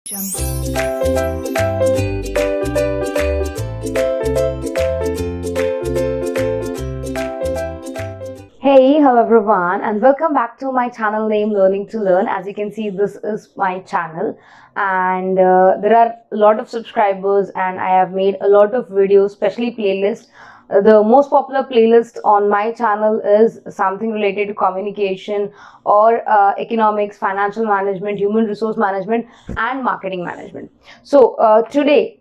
Hey, hello everyone, and welcome back to my channel name Learning to Learn. As you can see, this is my channel, and there are a lot of subscribers, and I have made a lot of videos, especially playlists. The most popular playlist on my channel is something related to communication or economics, financial management, human resource management, and marketing management. So today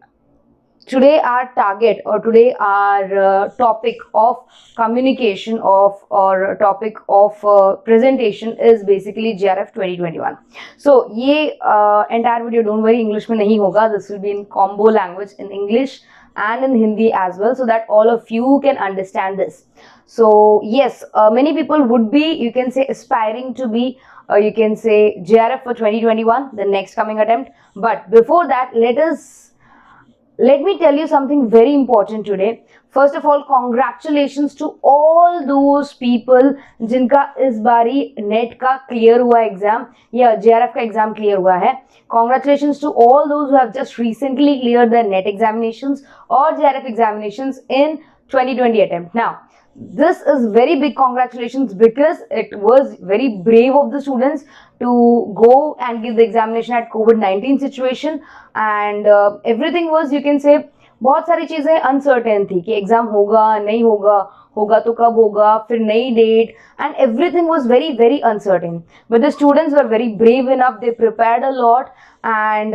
our target, or today our topic of communication of or topic of presentation is basically JRF 2021. So ये entire video, don't worry, English में नहीं होगा. This will be in combo language, in English and in Hindi as well, so that all of you can understand this. So yes, many people would be, you can say, aspiring to be you can say JRF for 2021, the next coming attempt. But before that, let me tell you something very important today. First of all, congratulations to all those people जिनका इस बारी net का clear हुआ exam या JRF का exam clear हुआ है. Congratulations to all those who have just recently cleared their net examinations or JRF examinations in 2020 attempt. Now, this is very big congratulations, because it was very brave of the students to go and give the examination at COVID-19 situation, and everything was, you can say, बहुत सारी चीज़ें uncertain थी कि exam होगा नहीं होगा, होगा तो कब होगा, फिर नई date, and everything was very very uncertain. But the students were very brave enough, they prepared a lot, and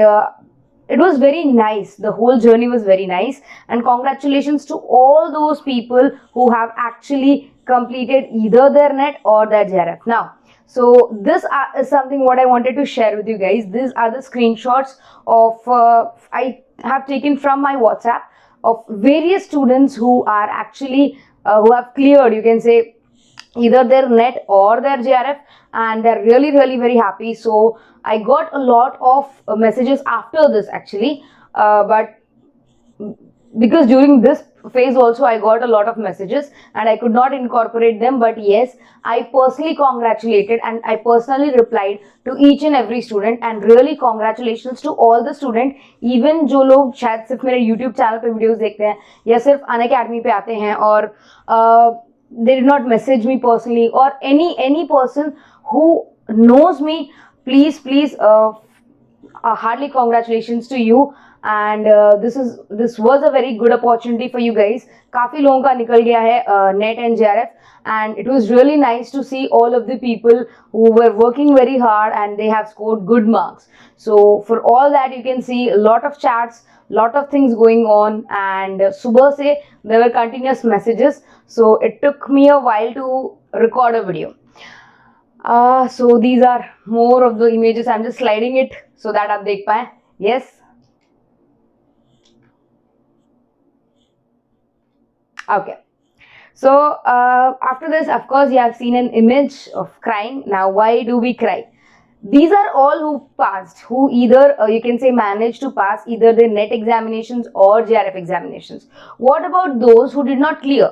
it was very nice. The whole journey was very nice, and congratulations to all those people who have actually completed either their net or their JRF. Now, so this is something what I wanted to share with you guys. These are the screenshots of I have taken from my WhatsApp of various students who are actually who have cleared, you can say, either their net or their JRF, and they're really very happy. So I got a lot of messages after this actually, but because during this phase also I got a lot of messages and I could not incorporate them, but yes, I personally congratulated and I personally replied to each and every student, and really congratulations to all the student, even जो लोग शायद सिर्फ मेरे YouTube channel पे videos देखते हैं या सिर्फ अनअकैडमी पे आते हैं, और they did not message me personally, or any person who knows me, please heartily congratulations to you. And this was a very good opportunity for you guys. काफी लोगों का निकल गया है net and JRF, and it was really nice to see all of the people who were working very hard and they have scored good marks. So for all that, you can see a lot of chats, lot of things going on, and सुबह से there were continuous messages, so it took me a while to record a video. So these are more of the images. I'm just sliding it so that आप देख पाए. Yes. Okay, so after this, of course, you have seen an image of crying. Now, why do we cry? These are all who passed, who either you can say managed to pass either the net examinations or JRF examinations. What about those who did not clear?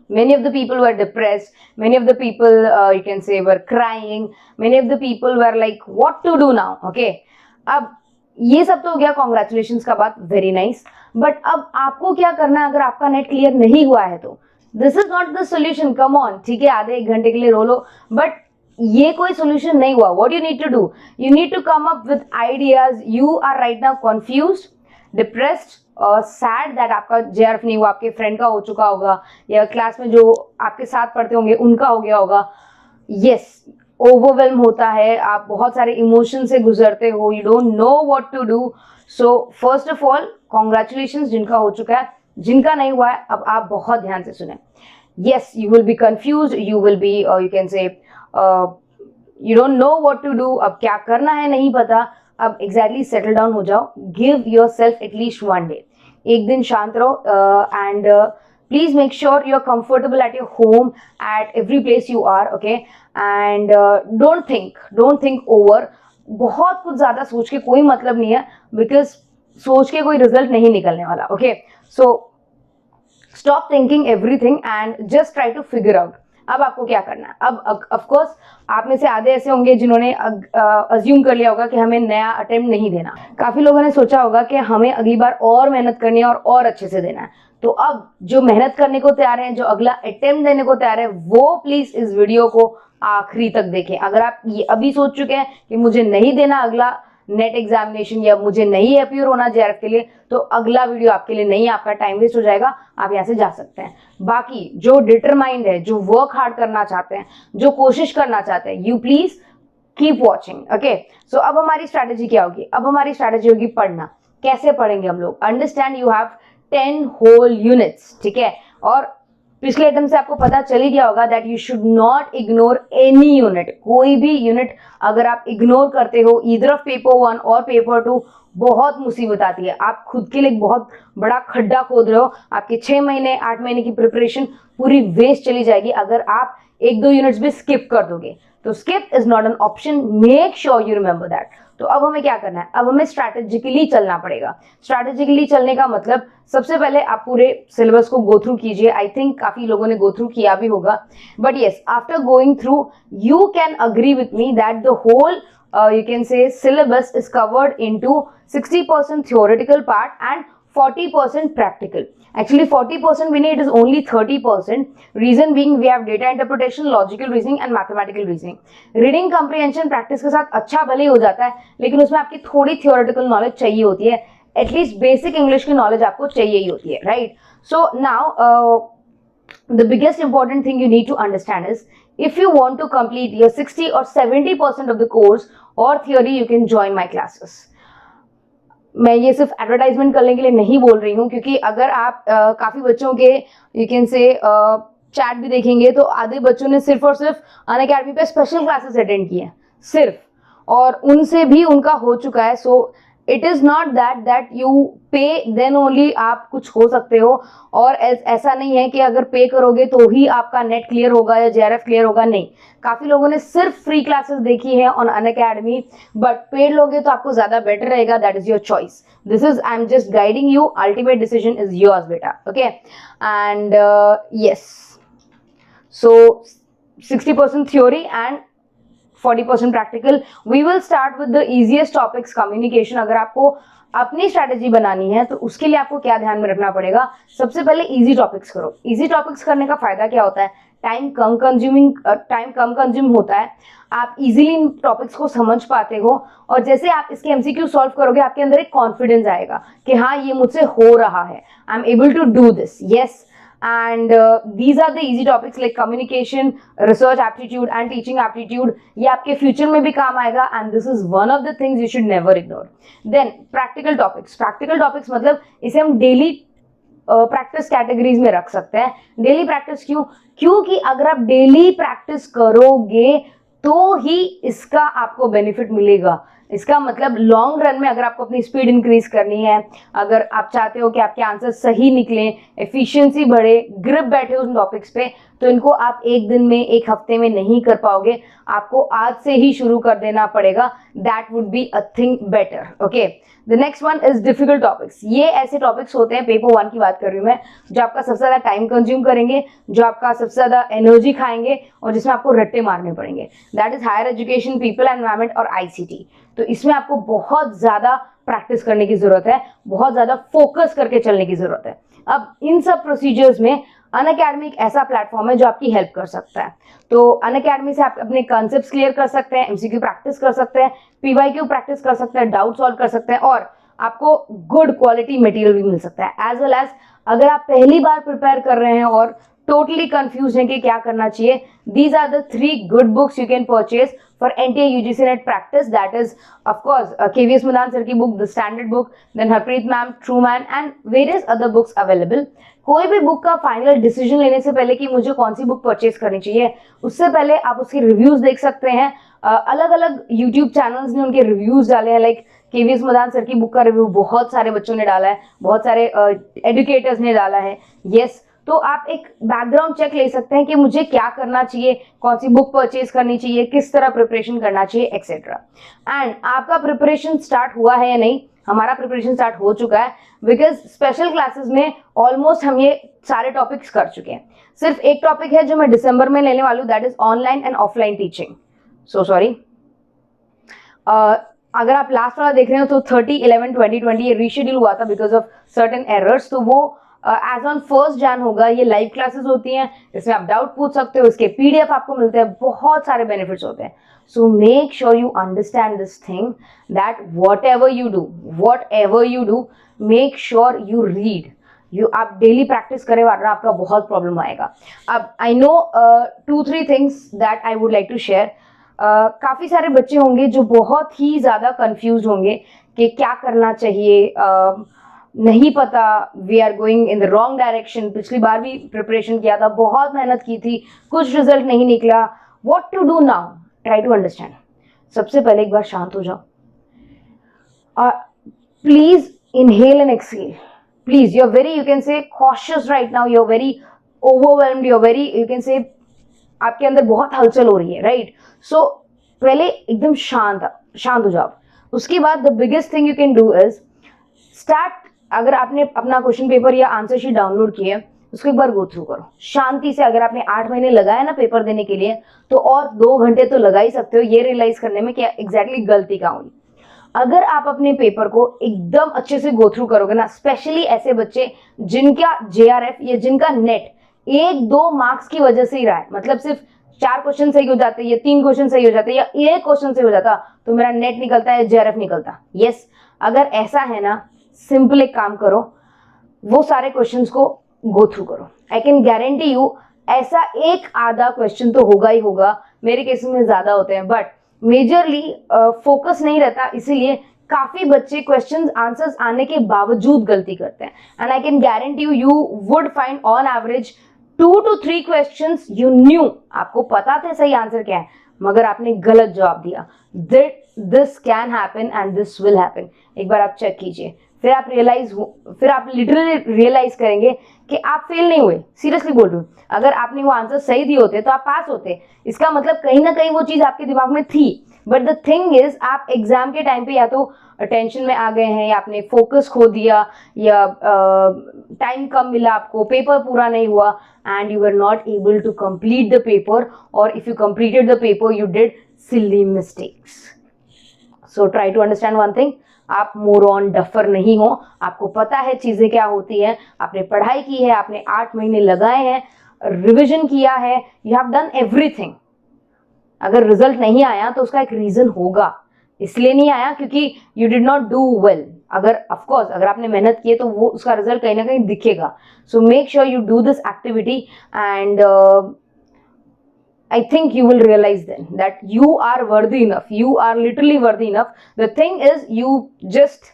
Many of the people were depressed, many of the people you can say were crying, many of the people were like, what to do now? Okay, अब ये सब तो हो गया congratulations का बात, very nice. But अब आपको क्या करना है अगर आपका नेट क्लियर नहीं हुआ है तो? This is not the solution. Come on, ठीक है, आधे एक घंटे के लिए रो लो, बट ये कोई सोल्यूशन नहीं हुआ. What you need to do, you need to come up with ideas. You are right now confused, depressed, sad that आपका JRF नहीं हुआ, आपके फ्रेंड का हो चुका होगा, या क्लास में जो आपके साथ पढ़ते होंगे उनका हो गया होगा. यस, ओवरवेल्म होता है, आप बहुत सारे इमोशन से गुजरते हो, you don't know what to do. So first of all congratulations जिनका हो चुका है, जिनका नहीं हुआ है अब आप बहुत ध्यान से सुने. yes, you will be confused, you will be you can say you don't know what to do. अब क्या करना है नहीं पता, अब exactly settle down हो जाओ. give yourself at least one day, एक दिन शांत रहो, and please make sure you're comfortable at your home, at every place you are, okay? And don't think over. बहुत कुछ ज़्यादा सोच के कोई मतलब नहीं है, because सोच के कोई रिजल्ट नहीं निकलने वाला. Okay, so stop thinking everything and just try to figure out. अब आपको क्या करना है? अब ऑफ कोर्स आप में से आधे ऐसे होंगे जिन्होंने अज्यूम कर लिया होगा कि हमें नया अटेम्प्ट नहीं देना। काफी लोगों ने सोचा होगा कि हमें अगली बार और मेहनत करनी है और अच्छे से देना है। तो अब जो मेहनत करने को तैयार हैं, जो अगला अटेम्प्ट देने को तैयार है, वो प्लीज इस वीडियो को आखिरी तक देखें। अगर आप ये अभी सोच चुके हैं कि मुझे नहीं देना अगला नेट एग्जामिनेशन या मुझे नहीं अपीयर होना जेआरएफ के लिए, तो अगला वीडियो आपके लिए नहीं, आपका टाइम वेस्ट हो जाएगा, आप यहाँ से जा सकते हैं। बाकी जो डिटरमाइंड है, जो वर्क हार्ड करना चाहते हैं, जो कोशिश करना चाहते हैं, you please keep watching. Okay, so अब हमारी स्ट्रैटेजी क्या होगी? अब हमारी स्ट्रैटेजी होगी पढ़ना। कैसे पढ़ेंगे हम लोग? Understand you have 10 whole units, ठीक है? और पिछले अटेम्प्ट से आपको पता चल ही गया होगा that you should not ignore any unit. कोई भी यूनिट अगर आप इग्नोर करते हो ईदर ऑफ पेपर 1 और पेपर 2, बहुत मुसीबत आती है। आप खुद के लिए एक बहुत बड़ा खड्डा खोद रहे हो। आपके 6 महीने 8 महीने की प्रिपरेशन पूरी वेस्ट चली जाएगी अगर आप 1-2 यूनिट्स भी स्किप कर दोगे। तो skip is not an option, make sure you remember that. तो अब हमें क्या करना है? अब हमें स्ट्रैटेजिकली चलना पड़ेगा। स्ट्रैटेजिकली चलने का मतलब सबसे पहले आप पूरे सिलेबस को गो थ्रू कीजिए। आई थिंक काफी लोगों ने गो थ्रू किया भी होगा, but yes, after going through you can agree with me that the whole you can say syllabus is covered into 60% theoretical part and 40% practical. Actually 40% we need, it is only 30%. Reason being we have data interpretation, logical reasoning and mathematical reasoning. Reading comprehension practice के साथ अच्छा भले ही हो जाता है, लेकिन उसमें आपकी थोड़ी theoretical knowledge चाहिए होती है। एटलीस्ट बेसिक इंग्लिश की नॉलेज आपको चाहिए ही होती है, right? So now the biggest important thing you need to understand is if you want to complete your 60 or 70% of the course or theory, you can join my classes. मैं ये सिर्फ advertisement करने के लिए नहीं बोल रही हूँ, क्योंकि अगर आप काफी बच्चों के यू कैन से चैट भी देखेंगे तो आधे बच्चों ने सिर्फ और सिर्फ अनअकैडमी पे स्पेशल क्लासेस अटेंड किए हैं सिर्फ, और उनसे भी उनका हो चुका है। So it is not that you पे देन ओनली आप कुछ हो सकते हो, और ऐसा नहीं है कि अगर पे करोगे तो ही आपका नेट क्लियर होगा या जेआरएफ क्लियर होगा। नहीं, काफी लोगों ने सिर्फ फ्री क्लासेस देखी है ऑन अनअकैडमी, बट पेड लोगे तो आपको ज्यादा बेटर रहेगा। That is your choice. This is, I am just guiding you, ultimate decision is yours बेटा। Okay, and yes, so 60% theory and 40% practical. We will start with the easiest topics, communication. अगर आपको अपनी strategy बनानी है तो उसके लिए आपको क्या ध्यान में रखना पड़ेगा? सबसे पहले इजी टॉपिक्स करो। इजी टॉपिक्स करने का फायदा क्या होता है? टाइम कम कंज्यूम होता है, आप इजीली इन टॉपिक्स को समझ पाते हो, और जैसे आप इसके एमसीक्यू सॉल्व करोगे आपके अंदर एक कॉन्फिडेंस आएगा कि हाँ ये मुझसे हो रहा है, I am able to do this. Yes, and these are the easy topics like communication, research aptitude and teaching aptitude. ये आपके फ्यूचर में भी काम आएगा, and this is one of the things you should never ignore. Then practical topics मतलब इसे हम daily practice categories में रख सकते हैं। डेली प्रैक्टिस क्योंकि अगर आप डेली प्रैक्टिस करोगे तो ही इसका आपको बेनिफिट मिलेगा। इसका मतलब लॉन्ग रन में अगर आपको अपनी स्पीड इंक्रीज करनी है, अगर आप चाहते हो कि आपके आंसर सही निकलें, एफिशिएंसी बढ़े, ग्रिप बैठे उन टॉपिक्स पे, तो इनको आप एक दिन में, एक हफ्ते में नहीं कर पाओगे। आपको आज से ही शुरू कर देना पड़ेगा। That would be a thing better. Okay, the next one is difficult topics. ये ऐसे टॉपिक्स होते हैं, पेपर 1 की बात कर रही हूँ मैं, जो आपका सबसे ज्यादा टाइम कंज्यूम करेंगे, जो आपका सबसे ज्यादा एनर्जी खाएंगे और जिसमें आपको रट्टे मारने पड़ेंगे। That is higher education, people environment और आईसीटी। तो इसमें आपको बहुत ज्यादा प्रैक्टिस करने की जरूरत है, बहुत ज्यादा फोकस करके चलने की जरूरत है। अब इन सब प्रोसीजर्स में अनअकैडमी एक ऐसा प्लेटफॉर्म है जो आपकी हेल्प कर सकता है। तो अनअकैडमी से आप अपने कॉन्सेप्ट्स क्लियर कर सकते हैं, एमसीक्यू प्रैक्टिस कर सकते हैं, पीवाईक्यू प्रैक्टिस कर सकते हैं, डाउट सॉल्व कर सकते हैं, और आपको गुड क्वालिटी मटेरियल भी मिल सकता है। एज वेल एज अगर आप पहली बार प्रिपेयर कर रहे हैं और टोटली कंफ्यूज हैं कि क्या करना चाहिए, these are the 3 good books you can purchase for NTA UGC NET practice. That is of course KVS Madan sir की book, the standard book, then Harpreet ma'am, Truman and various other books available. कोई भी book का final decision लेने से पहले कि मुझे कौन सी बुक परचेज करनी चाहिए, उससे पहले आप उसके रिव्यूज देख सकते हैं। अलग अलग यूट्यूब चैनल्स ने उनके रिव्यूज डाले हैं, लाइक केवीएस मदान सर की बुक का रिव्यू बहुत सारे बच्चों ने डाला है, बहुत सारे एडुकेटर्स ने डाला है। यस, तो आप एक बैकग्राउंड चेक ले सकते हैं कि मुझे क्या करना चाहिए, कौन सी बुक परचेज करनी चाहिए, किस तरह प्रिपरेशन करना चाहिए, एक्सेट्रा। एंड आपका प्रिपरेशन स्टार्ट हुआ है या नहीं, हमारा प्रिपरेशन स्टार्ट हो चुका है, बिकॉज स्पेशल क्लासेस में ऑलमोस्ट हम ये सारे टॉपिक्स कर चुके हैं. सिर्फ एक टॉपिक है जो मैं दिसंबर में लेने वाली हूँ, that is online and offline teaching. So sorry, अगर आप लास्ट वाला देख रहे हो तो 30/11/2020 ये रीशेड्यूल हुआ था बिकॉज ऑफ सर्टेन एरर्स. तो वो एज ऑन 1 Jan होगा. ये लाइव क्लासेस होती हैं, इसमें आप डाउट पूछ सकते हो, इसके PDF आपको मिलते हैं, बहुत सारे बेनिफिट्स होते हैं. So make sure you understand this thing that whatever you do make sure you read. आप डेली प्रैक्टिस करें वरना आपका बहुत प्रॉब्लम आएगा. अब I know 2-3 things that I would like to share. काफ़ी सारे बच्चे होंगे जो बहुत ही ज़्यादा कंफ्यूज होंगे कि क्या करना चाहिए, नहीं पता, we are going in the wrong direction. पिछली बार भी प्रिपरेशन किया था, बहुत मेहनत की थी, कुछ रिजल्ट नहीं निकला. What to do now? Try to understand. सबसे पहले एक बार शांत हो जाओ. Please inhale and exhale. Please, you are very, you can say cautious right now, you are very overwhelmed, you are very, you can say आपके अंदर बहुत हलचल हो रही है, राइट? सो पहले एकदम शांत हो जाओ. उसके बाद the biggest thing you can do is start. अगर आपने अपना क्वेश्चन पेपर या आंसर शीट डाउनलोड किया है, उसको एक बार गो थ्रू करो शांति से. अगर आपने 8 महीने लगाया ना पेपर देने के लिए, तो और 2 घंटे तो लगा ही सकते हो ये रियलाइज करने में कि एग्जैक्टली गलती कहाँ हुई. अगर आप अपने पेपर को एकदम अच्छे से गो थ्रू करोगे ना, स्पेशली ऐसे बच्चे जिनका JRF या जिनका नेट 1-2 मार्क्स की वजह से ही रहा है, मतलब सिर्फ 4 क्वेश्चन सही हो जाते या 3 क्वेश्चन सही हो जाते या 1 क्वेश्चन सही हो जाता तो मेरा नेट निकलता है, JRF निकलता. यस, अगर ऐसा है ना, सिंपल एक काम करो, वो सारे क्वेश्चंस को गो थ्रू करो. आई कैन गारंटी यू ऐसा एक आधा क्वेश्चन तो होगा ही होगा. मेरे केस में ज्यादा होते हैं, बट मेजरली फोकस नहीं रहता, इसीलिए काफी बच्चे क्वेश्चंस आंसर्स आने के बावजूद गलती करते हैं. And I can guarantee you would find on average 2 to 3 questions you new, आपको पता था सही आंसर क्या है मगर आपने गलत जवाब दिया. This can happen and this will happen. एक बार आप चेक कीजिए, फिर आप लिटरली रियलाइज करेंगे कि आप फेल नहीं हुए. सीरियसली बोल रही हूँ, अगर आपने वो आंसर सही दिए होते तो आप पास होते. इसका मतलब कहीं ना कहीं वो चीज आपके दिमाग में थी. बट द थिंग इज, आप एग्जाम के टाइम पे या तो टेंशन में आ गए हैं, या आपने फोकस खो दिया, या टाइम कम मिला आपको, पेपर पूरा नहीं हुआ, and you are not able to complete the paper, और if you completed the paper you did silly mistakes. So try to understand one thing, आप मोरॉन डफर नहीं हो. आपको पता है चीजें क्या होती हैं, आपने पढ़ाई की है, आपने 8 महीने लगाए हैं, रिविजन किया है, यू हैव डन एवरीथिंग. अगर रिजल्ट नहीं आया तो उसका एक रीजन होगा. इसलिए नहीं आया क्योंकि you did not do well. अगर ऑफकोर्स अगर आपने मेहनत की है तो वो उसका रिजल्ट कहीं ना कहीं दिखेगा. सो make sure you do this activity and I think you will realize then that you are worthy enough. You are literally worthy enough. The thing is, you just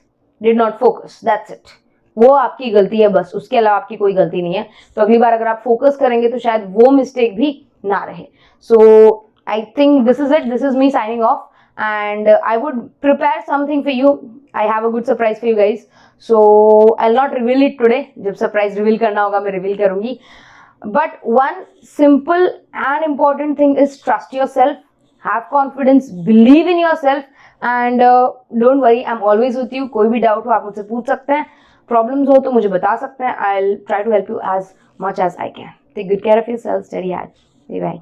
did not focus. That's it. वो आपकी गलती है बस, उसके अलावा आपकी कोई गलती नहीं है. तो अगली बार अगर आप फोकस करेंगे तो शायद वो मिस्टेक भी ना रहे. So I think this is it. This is me signing off, and I would prepare something for you. I have a good surprise for you guys. So I'll not reveal it today. जब surprise reveal करना होगा मैं reveal करूँगी. But one simple and important thing is trust yourself, have confidence, believe in yourself, and don't worry, I'm always with you. कोई भी doubt हो आप मुझसे पूछ सकते हैं, problems हो तो मुझे बता सकते हैं. I'll try to help you as much as I can. Take good care of yourself, study hard. Bye bye.